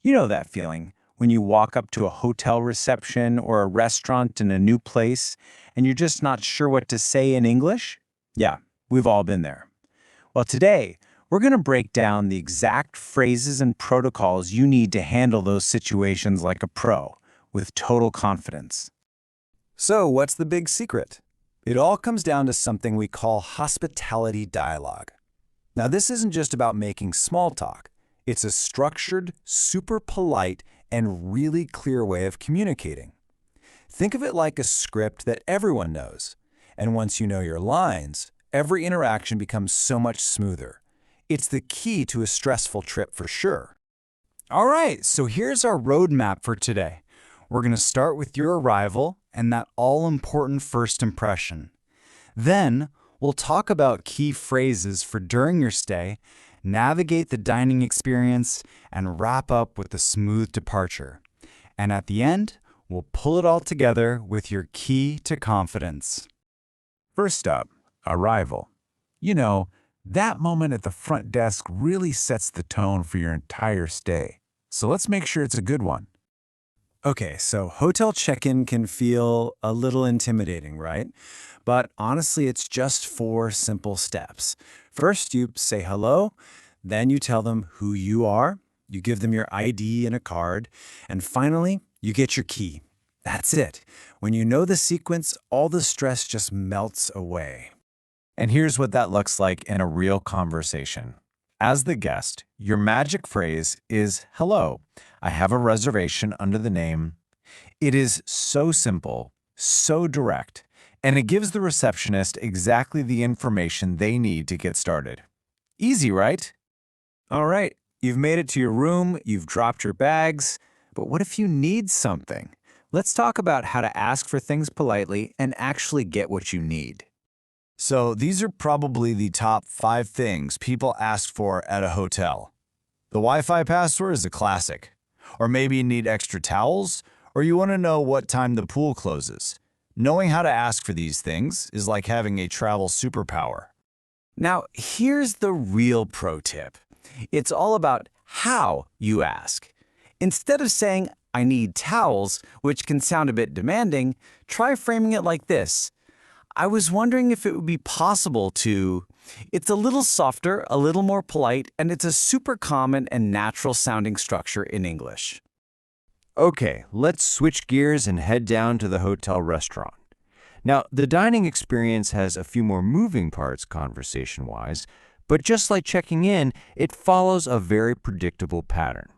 You know that feeling when you walk up to a hotel reception or a restaurant in a new place and you're just not sure what to say in English? Yeah, we've all been there. Well, today, we're going to break down the exact phrases and protocols you need to handle those situations like a pro, with total confidence. So, what's the big secret? It all comes down to something we call hospitality dialogue. Now, this isn't just about making small talk. It's a structured, super polite, and really clear way of communicating. Think of it like a script that everyone knows. And once you know your lines, every interaction becomes so much smoother. It's the key to a stressful trip for sure. All right, so here's our roadmap for today. We're going to start with your arrival and that all-important first impression. Then, we'll talk about key phrases for during your stay, navigate the dining experience, and wrap up with a smooth departure. And at the end, we'll pull it all together with your key to confidence. First up, arrival. You know, that moment at the front desk really sets the tone for your entire stay. So let's make sure it's a good one. Okay, so hotel check-in can feel a little intimidating, right? But honestly, it's just 4 simple steps. First, you say hello, then you tell them who you are, you give them your ID and a card, and finally, you get your key. That's it. When you know the sequence, all the stress just melts away. And here's what that looks like in a real conversation. As the guest, your magic phrase is, "Hello, I have a reservation under the name." It is so simple, so direct, and it gives the receptionist exactly the information they need to get started. Easy, right? All right, you've made it to your room, you've dropped your bags, but what if you need something? Let's talk about how to ask for things politely and actually get what you need. So these are probably the top 5 things people ask for at a hotel. The Wi-Fi password is a classic. Or maybe you need extra towels, or you want to know what time the pool closes. Knowing how to ask for these things is like having a travel superpower. Now, here's the real pro tip. It's all about how you ask. Instead of saying, "I need towels," which can sound a bit demanding, try framing it like this. "I was wondering if it would be possible to..." It's a little softer, a little more polite, and it's a super common and natural sounding structure in English. Okay, let's switch gears and head down to the hotel restaurant. Now, the dining experience has a few more moving parts conversation-wise, but just like checking in, it follows a very predictable pattern.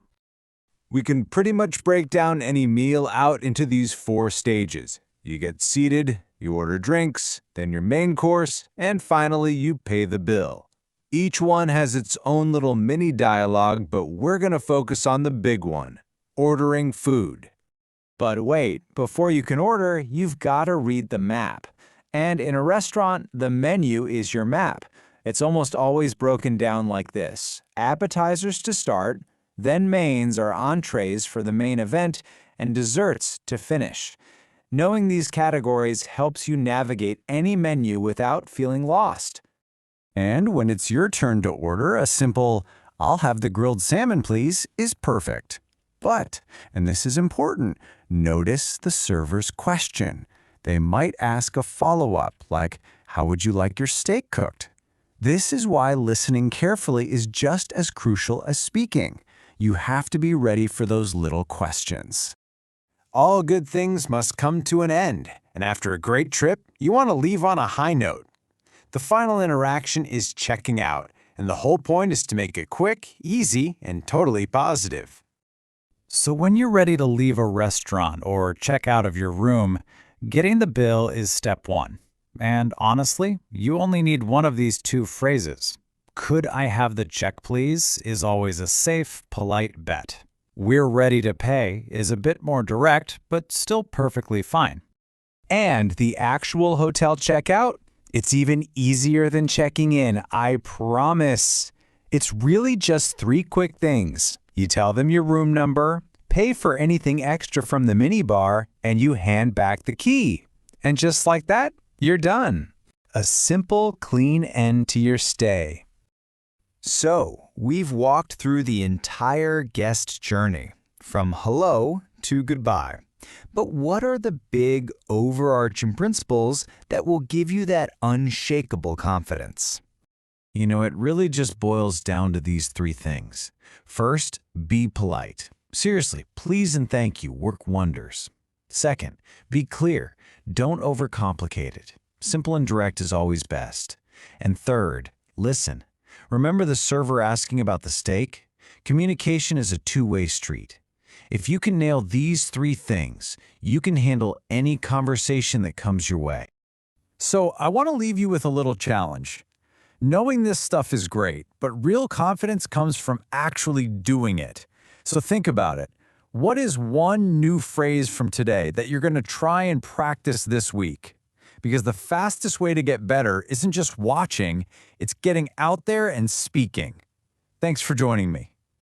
We can pretty much break down any meal out into these 4 stages. You get seated, you order drinks, then your main course, and finally you pay the bill. Each one has its own little mini dialogue, but we're going to focus on the big one, ordering food. But wait, before you can order, you've got to read the map. And in a restaurant, the menu is your map. It's almost always broken down like this: appetizers to start, then mains or entrees for the main event, and desserts to finish. Knowing these categories helps you navigate any menu without feeling lost. And when it's your turn to order, a simple, "I'll have the grilled salmon, please," is perfect. But, and this is important, notice the server's question. They might ask a follow-up, like, "How would you like your steak cooked?" This is why listening carefully is just as crucial as speaking. You have to be ready for those little questions. All good things must come to an end, and after a great trip, you want to leave on a high note. The final interaction is checking out, and the whole point is to make it quick, easy, and totally positive. So when you're ready to leave a restaurant or check out of your room, getting the bill is step 1. And honestly, you only need one of these 2 phrases. "Could I have the check, please?" is always a safe, polite bet. "We're ready to pay" is a bit more direct, but still perfectly fine. And the actual hotel checkout? It's even easier than checking in, I promise. It's really just 3 quick things. You tell them your room number, pay for anything extra from the minibar, and you hand back the key. And just like that, you're done. A simple, clean end to your stay. So, we've walked through the entire guest journey, from hello to goodbye. But what are the big overarching principles that will give you that unshakable confidence? You know, it really just boils down to these three things. First, be polite. Seriously, please and thank you work wonders. Second, be clear. Don't overcomplicate it. Simple and direct is always best. And third, listen. Remember the server asking about the steak? Communication is a two-way street. If you can nail these three things, you can handle any conversation that comes your way. So I want to leave you with a little challenge. Knowing this stuff is great, but real confidence comes from actually doing it. So think about it. What is one new phrase from today that you're going to try and practice this week? Because the fastest way to get better isn't just watching, it's getting out there and speaking. Thanks for joining me.